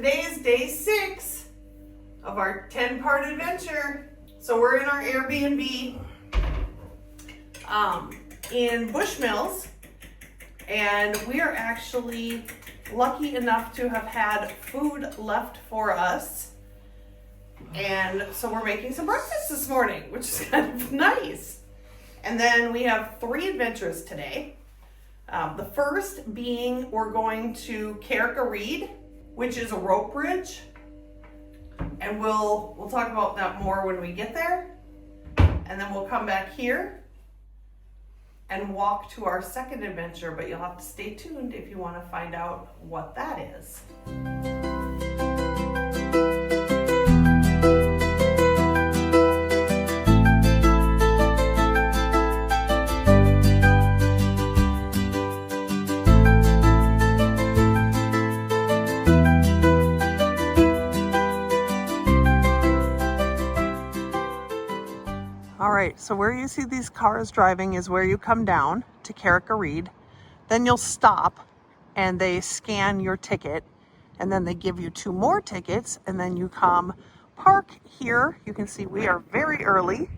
Today is day 6 of our 10-part adventure. So we're in our Airbnb in Bushmills, and we are actually lucky enough to have had food left for us. And so we're making some breakfast this morning, which is kind of nice. And then we have 3 adventures today. The first being we're going to Carrick-a-Rede, which is a rope bridge. And we'll talk about that more when we get there. And then we'll come back here and walk to our second adventure, but you'll have to stay tuned if you want to find out what that is. So where you see these cars driving is where you come down to Carrick-a-Rede. Then you'll stop and they scan your ticket, and then they give you 2 more tickets, and then you come park here. You can see we are very early,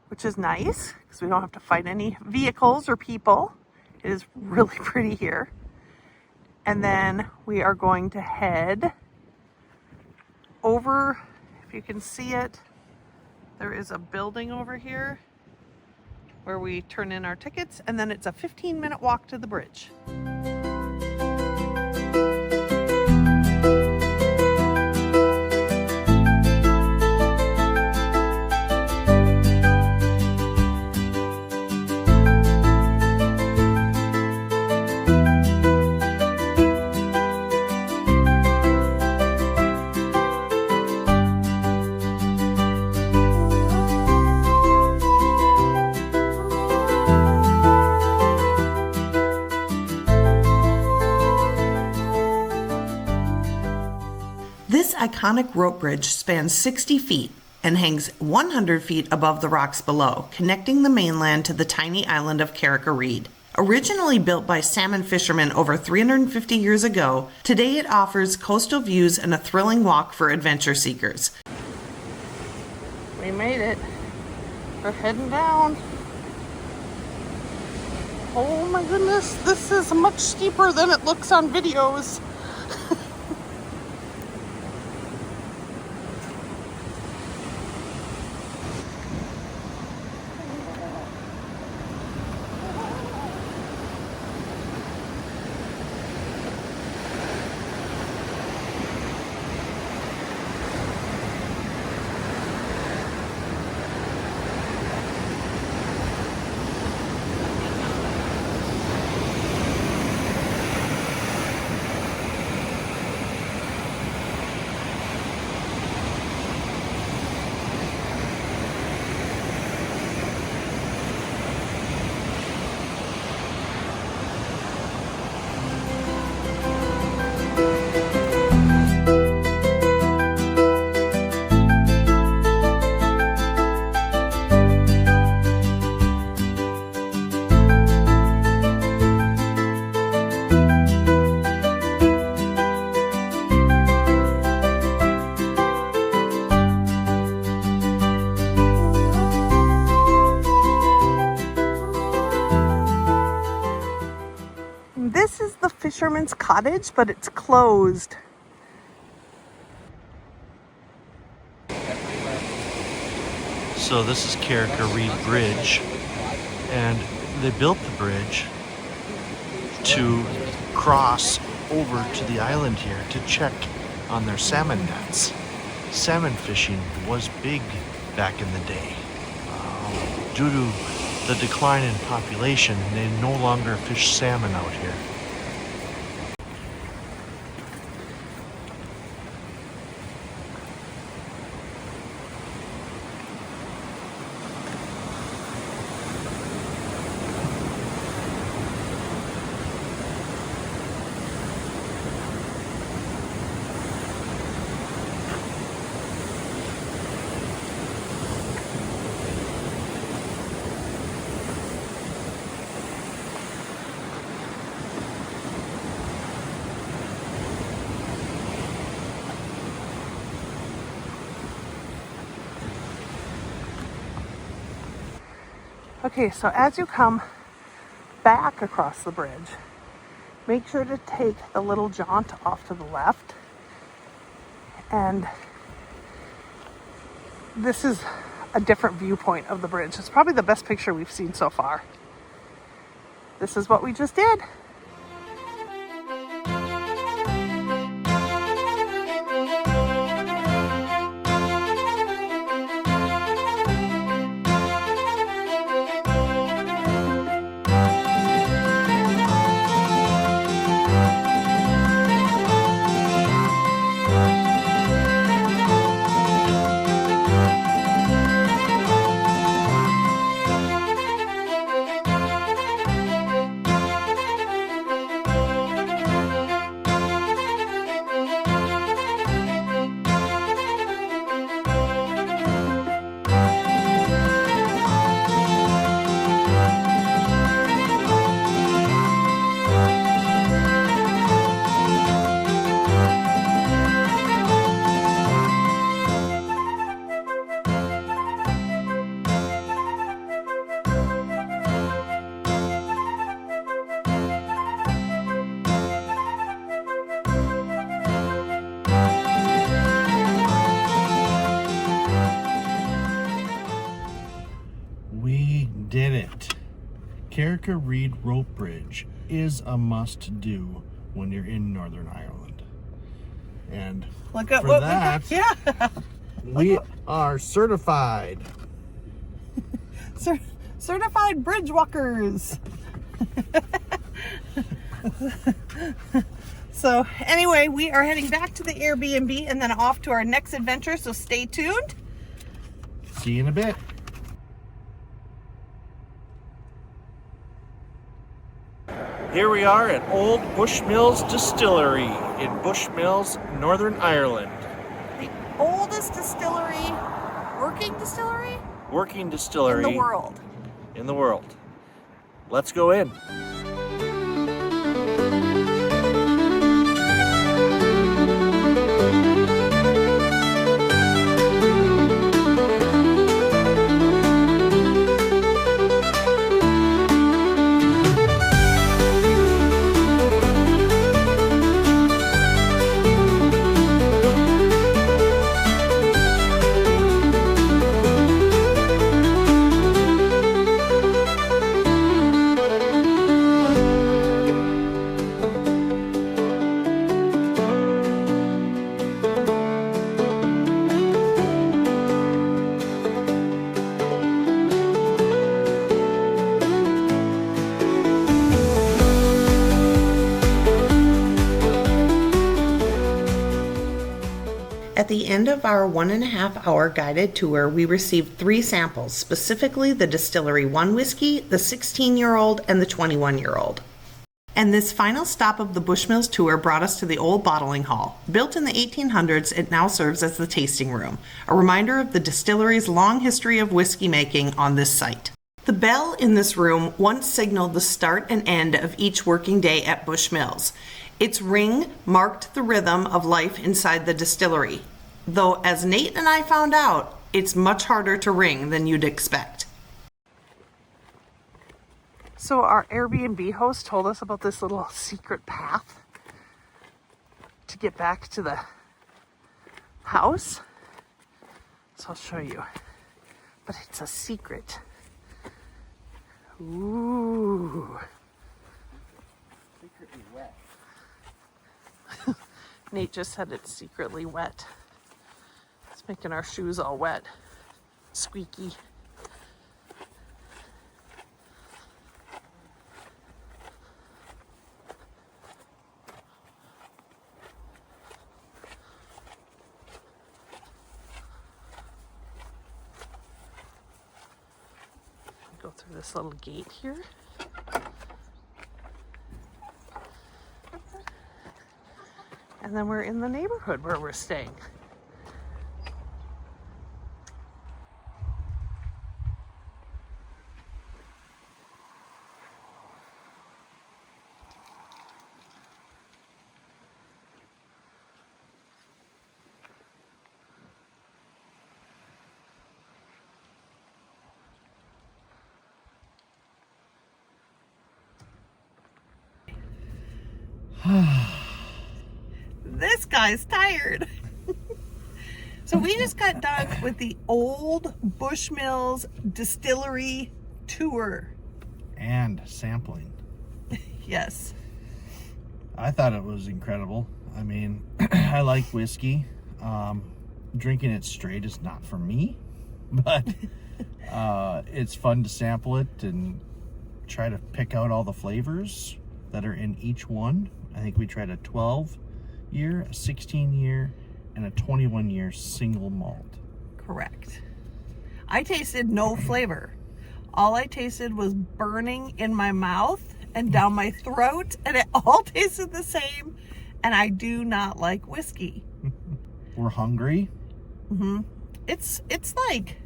which is nice because we don't have to fight any vehicles or people. It is really pretty here. And then we are going to head over, if you can see it, there is a building over here where we turn in our tickets, and then it's a 15-minute walk to the bridge. This iconic rope bridge spans 60 feet and hangs 100 feet above the rocks below, connecting the mainland to the tiny island of Carrick-a-Rede. Originally built by salmon fishermen over 350 years ago, today it offers coastal views and a thrilling walk for adventure seekers. We made it. We're heading down. Oh my goodness, this is much steeper than it looks on videos. This is the fisherman's cottage, but it's closed. So this is Carrick-a-Rede Bridge, and they built the bridge to cross over to the island here to check on their salmon nets. Salmon fishing was big back in the day. Due to the decline in population, they no longer fish salmon out here. Okay, so as you come back across the bridge, make sure to take the little jaunt off to the left. And this is a different viewpoint of the bridge. It's probably the best picture we've seen so far. This is what we just did. We did it. Carrick-a-Rede Rope Bridge is a must-do when you're in Northern Ireland. And Look at for what that, we are certified. Certified bridge walkers. So anyway, we are heading back to the Airbnb and then off to our next adventure, so stay tuned. See you in a bit. Here we are at Old Bushmills Distillery in Bushmills, Northern Ireland. The oldest distillery, working distillery? Working distillery In the world. In the world. Let's go in. At the end of our 1.5-hour guided tour, we received 3 samples, specifically the Distillery 1 whiskey, the 16-year-old, and the 21-year-old. And this final stop of the Bushmills tour brought us to the old bottling hall. Built in the 1800s, it now serves as the tasting room, a reminder of the distillery's long history of whiskey making on this site. The bell in this room once signaled the start and end of each working day at Bushmills. Its ring marked the rhythm of life inside the distillery, though as Nate and I found out, it's much harder to ring than you'd expect. So our Airbnb host told us about this little secret path to get back to the house. So I'll show you, but it's a secret. Ooh. Secretly wet. Nate just said it's secretly wet. It's making our shoes all wet. Squeaky. Go through this little gate here. And then we're in the neighborhood where we're staying. This guy's tired. So we just got done with the Old Bushmills Distillery tour. And sampling. Yes. I thought it was incredible. I mean, I like whiskey. Drinking it straight is not for me, but it's fun to sample it and try to pick out all the flavors that are in each one. I think we tried a 12-year, a 16-year, and a 21-year single malt. Correct. I tasted no flavor. All I tasted was burning in my mouth and down my throat, and it all tasted the same, and I do not like whiskey. We're hungry. Mm-hmm. It's like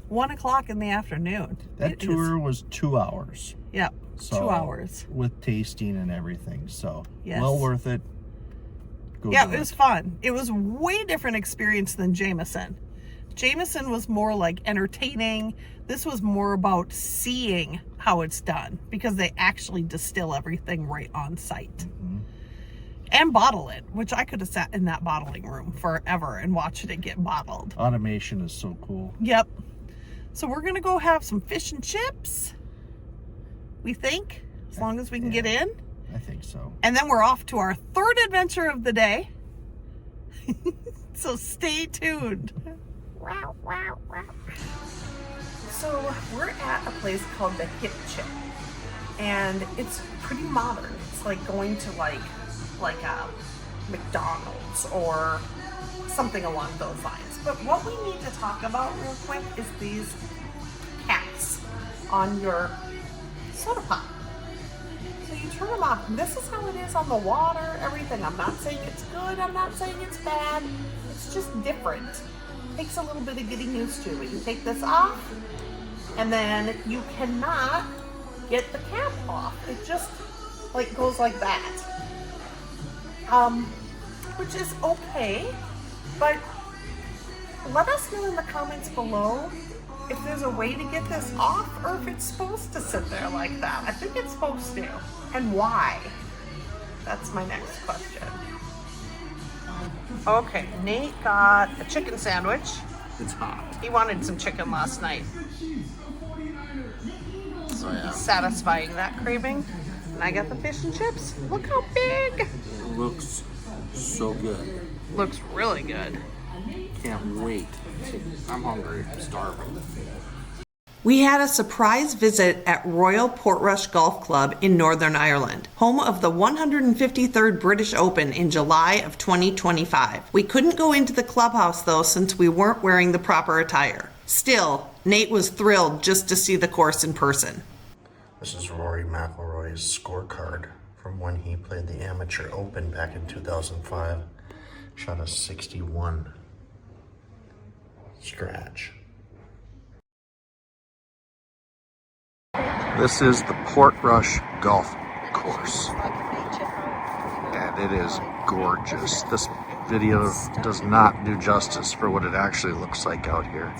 1 o'clock in the afternoon. That tour was 2 hours. Yep, So, 2 hours. with tasting and everything. So, Yes. well worth it. Go Yeah, do it was fun. It was way different experience than Jameson. Jameson was more like entertaining. This was more about seeing how it's done because they actually distill everything right on site. Mm-hmm. And bottle it, which I could have sat in that bottling room forever and watched it get bottled. Automation is so cool. Yep. So we're going to go have some fish and chips, we think, as long as we can get in. I think so. And then we're off to our third adventure of the day. So stay tuned. Wow, wow, wow. So we're at a place called the Hip Chip. And it's pretty modern. It's like going to like a McDonald's or something along those lines. But what we need to talk about real quick is these caps on your soda pop. So you turn them off. This is how it is on the water, everything. I'm not saying it's good, I'm not saying it's bad. It's just different. Takes a little bit of getting used to. But you take this off, and then you cannot get the cap off. It just like goes like that. Which is okay, but let us know in the comments below if there's a way to get this off or if it's supposed to sit there like that. I think it's supposed to. And why? That's my next question. Okay, Nate got a chicken sandwich. It's hot. He wanted some chicken last night. So yeah. Satisfying that craving. And I got the fish and chips. Look how big. It looks so good. Looks really good. Can't wait. I'm hungry. I'm starving. We had a surprise visit at Royal Portrush Golf Club in Northern Ireland, home of the 153rd British Open in July of 2025. We couldn't go into the clubhouse though since we weren't wearing the proper attire. Still, Nate was thrilled just to see the course in person. This is Rory McIlroy's scorecard from when he played the Amateur Open back in 2005. Shot a 61 scratch. This is the Portrush Golf Course, and it is gorgeous. This video does not do justice for what it actually looks like out here.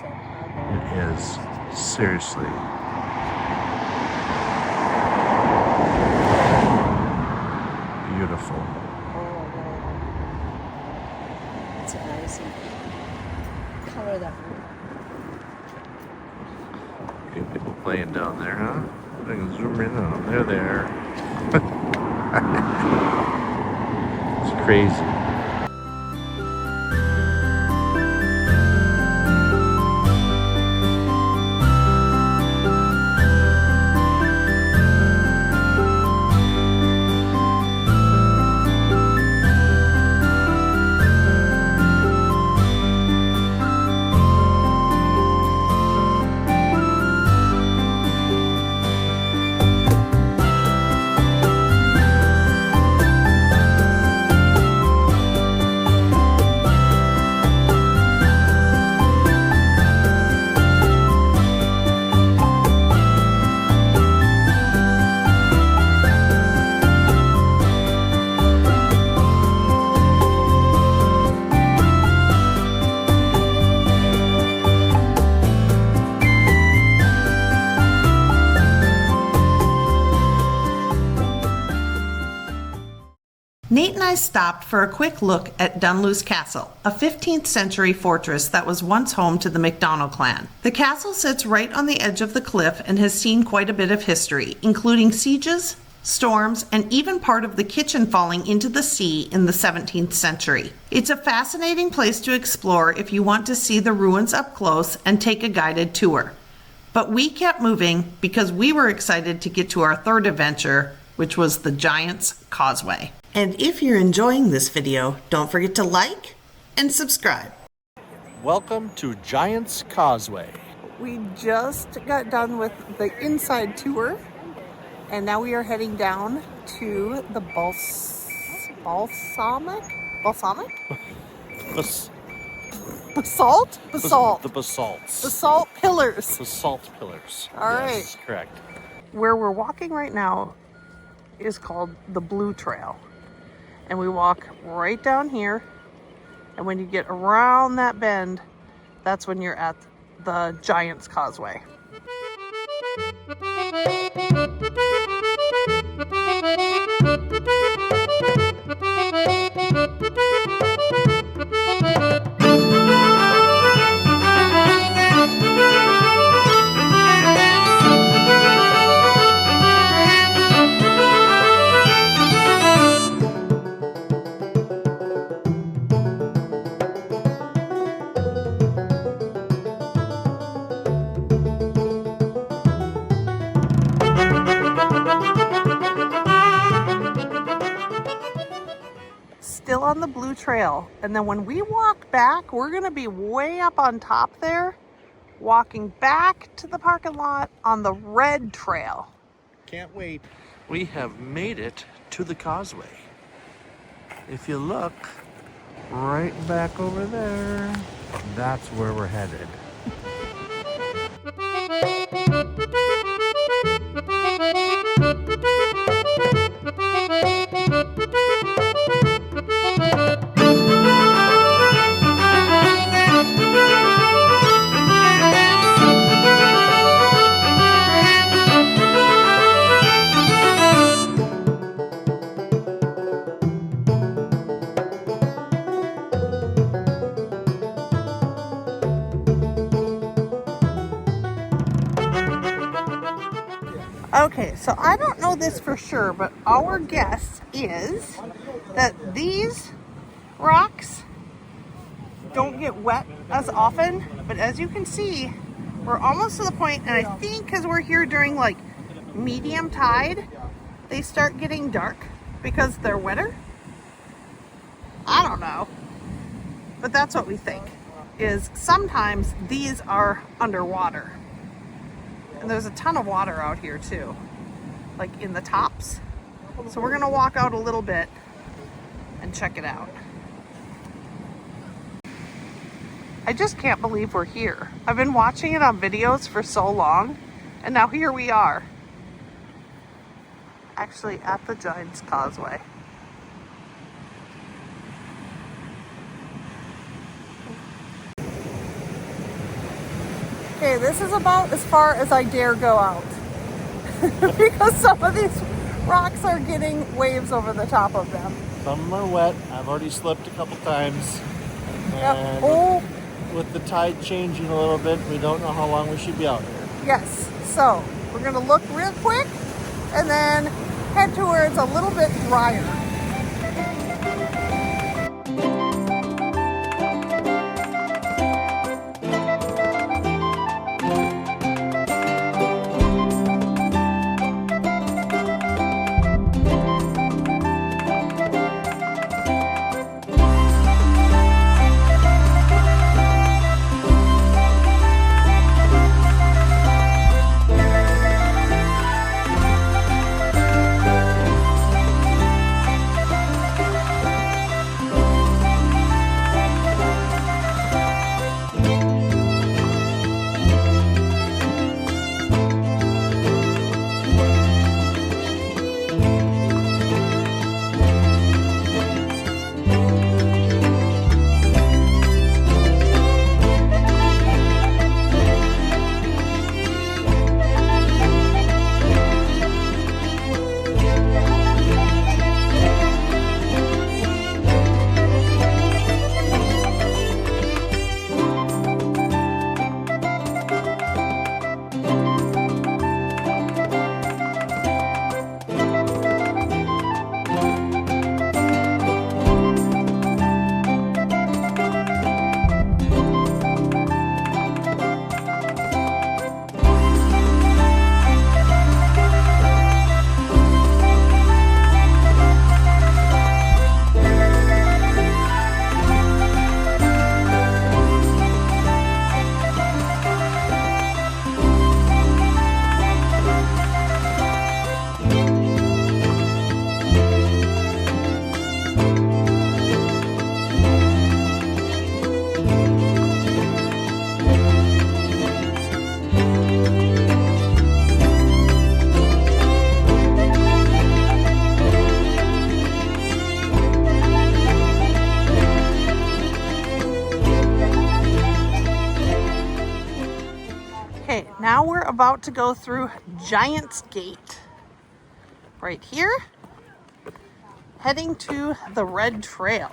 It is seriously beautiful. It's amazing. Color of that room. Good people playing down there, huh? I can zoom in on them. They're there. It's crazy. stopped for a quick look at Dunluce Castle, a 15th century fortress that was once home to the MacDonald clan. The castle sits right on the edge of the cliff and has seen quite a bit of history, including sieges, storms, and even part of the kitchen falling into the sea in the 17th century. It's a fascinating place to explore if you want to see the ruins up close and take a guided tour. But we kept moving because we were excited to get to our third adventure, which was the Giant's Causeway. And if you're enjoying this video, don't forget to like and subscribe. Welcome to Giant's Causeway. We just got done with the inside tour, and now we are heading down to the balsamic? Basalt? Basalt. The basalts. Basalt pillars. Basalt pillars. All right. Yes, correct. Where we're walking right now is called the Blue Trail. And we walk right down here. And when you get around that bend, that's when you're at the Giant's Causeway. Still on the Blue Trail, and then when we walk back, we're gonna be way up on top there, walking back to the parking lot on the Red Trail. Can't wait. We have made it to the causeway. If you look right back over there, that's where we're headed. Okay, so I don't know this for sure, but our guess is that these rocks don't get wet as often, but as you can see, we're almost to the point, and I think because we're here during like medium tide, they start getting dark because they're wetter. I don't know, but that's what we think, is sometimes these are underwater. And there's a ton of water out here too, like in the tops. So we're gonna walk out a little bit and check it out. I just can't believe we're here. I've been watching it on videos for so long, and now here we are. Actually at the Giant's Causeway. Okay, this is about as far as I dare go out. Because some of these rocks are getting waves over the top of them. Some are wet. I've already slipped a couple times. Yep. And Oh, with the tide changing a little bit, we don't know how long we should be out here. yes. So we're gonna look real quick and then head to where it's a little bit drier. Now we're about to go through Giant's Gate. Right here, heading to the Red Trail.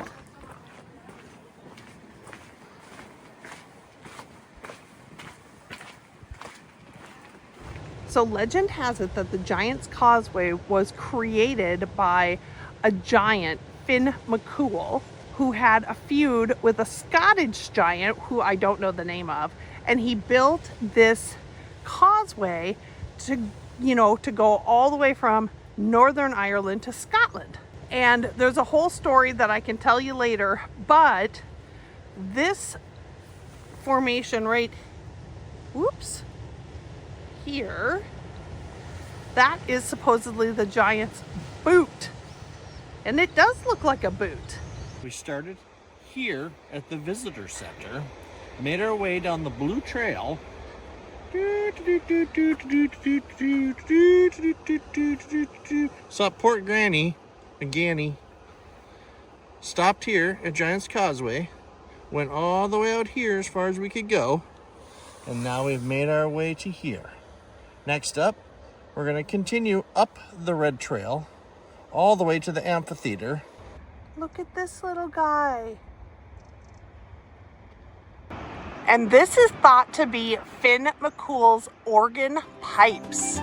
So legend has it that the Giant's Causeway was created by a giant, Finn McCool, who had a feud with a Scottish giant who I don't know the name of, and he built this causeway to, to go all the way from Northern Ireland to Scotland. And there's a whole story that I can tell you later, but this formation right, here, that is supposedly the giant's boot. And it does look like a boot. We started here at the visitor center, made our way down the Blue Trail. Saw Port Granny, stopped here at Giant's Causeway, went all the way out here as far as we could go, and now we've made our way to here. Next up, we're going to continue up the Red Trail all the way to the amphitheater. Look at this little guy. And this is thought to be Finn McCool's organ pipes.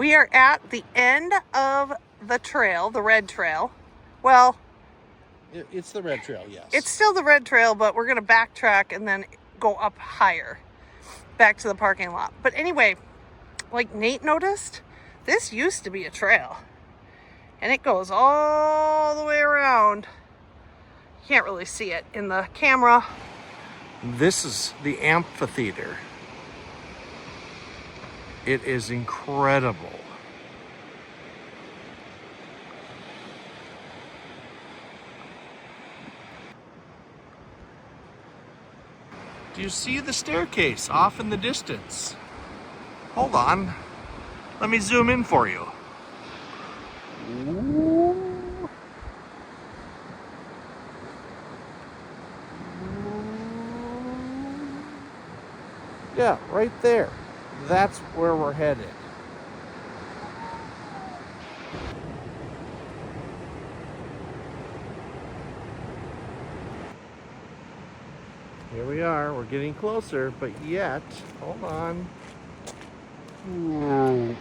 We are at the end of the trail, the Red Trail. Well, It's the Red Trail, yes. it's still the Red Trail, but we're going to backtrack and then go up higher, back to the parking lot. But anyway, like Nate noticed, this used to be a trail. And it goes all the way around. You can't really see it in the camera. This is the amphitheater. It is incredible. Do you see the staircase off in the distance? Hold on. Let me zoom in for you. Ooh. Yeah, right there. That's where we're headed. Here we are. We're getting closer, but yet, hold on. Ooh,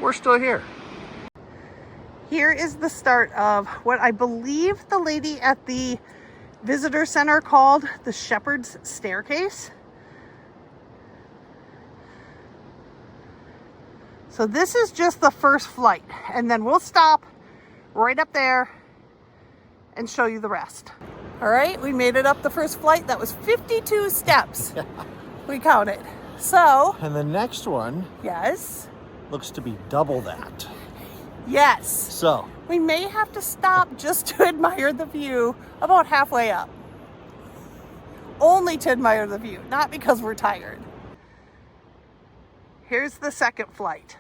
we're still here. Here is the start of what I believe the lady at the visitor center called the Shepherd's Staircase. So this is just the first flight, and then we'll stop right up there and show you the rest. All right, we made it up the first flight. That was 52 steps. We counted. So, And the next one yes, looks to be double that. yes. So, We may have to stop just to admire the view about halfway up. Only to admire the view, not because we're tired. Here's the second flight.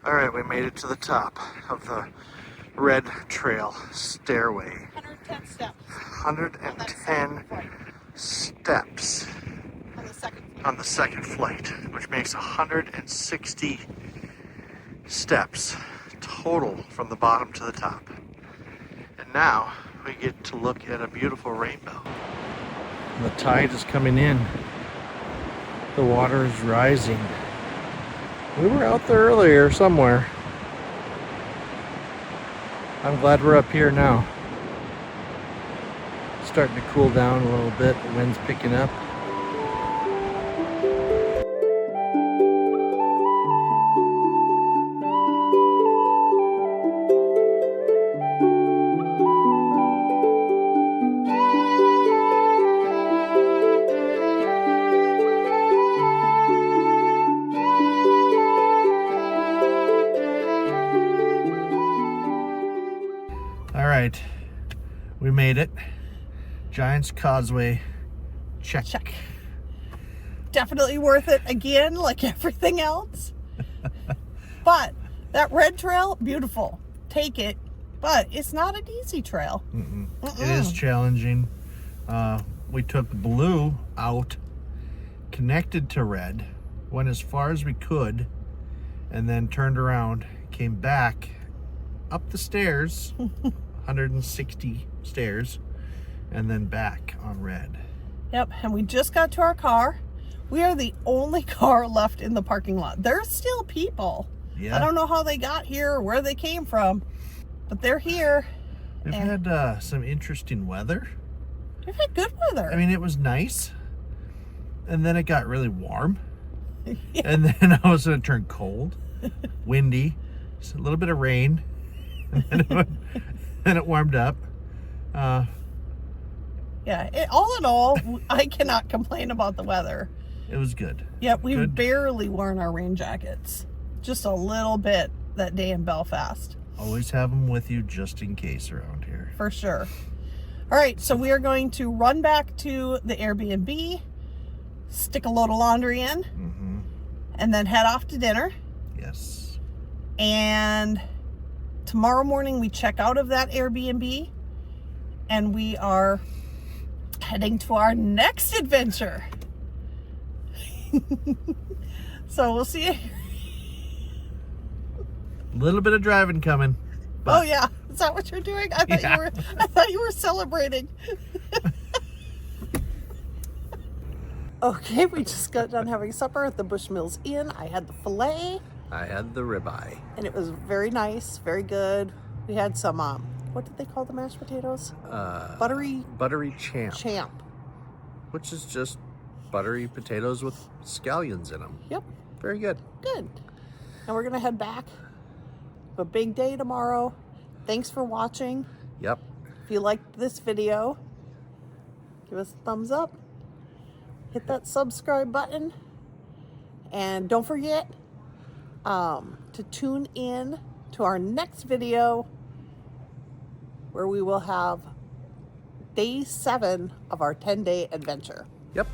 all right, we made it to the top of the Red Trail stairway. 110 steps 110 steps on the second flight. on the second flight, which makes 160 steps total from the bottom to the top. And now we get to look at a beautiful rainbow. The tide is coming in. The water is rising. We were out there earlier somewhere. I'm glad we're up here now. Starting to cool down a little bit. The wind's picking up. All right, we made it. Giant's Causeway, check. Check. Definitely worth it again, like everything else. But that red trail, beautiful. Take it. But it's not an easy trail. It is challenging. We took blue out, connected to red, went as far as we could, and then turned around, came back up the stairs, 160 stairs, and then back on red. Yep, and we just got to our car. We are the only car left in the parking lot. There's still people. Yeah. I don't know how they got here or where they came from, but they're here. We've had some interesting weather. We've had good weather. I mean, it was nice, and then it got really warm, Yeah. and then all of a sudden it turned cold, windy, just a little bit of rain, and then it warmed up. Yeah, all in all, I cannot complain about the weather. It was good. Yep, we've Good. barely worn our rain jackets. Just a little bit that day in Belfast, Always have them with you just in case around here. for sure. All right, so we are going to run back to the Airbnb, stick a load of laundry in, and then head off to dinner. Yes. And tomorrow morning we check out of that Airbnb and we are heading to our next adventure. So we'll see you. A little bit of driving coming. Oh yeah, is that what you're doing? I thought you were celebrating. Okay, we just got done having supper at the Bushmills Inn. I had the filet, I had the ribeye. and it was very nice, very good. We had some, what did they call the mashed potatoes? Buttery Buttery champ, champ. which is just buttery potatoes with scallions in them. Yep, Very good. good. And we're gonna head back. A big day tomorrow. Thanks for watching. Yep. If you liked this video, give us a thumbs up. Hit that subscribe button. And don't forget to tune in to our next video where we will have day 7 of our 10-day adventure. Yep.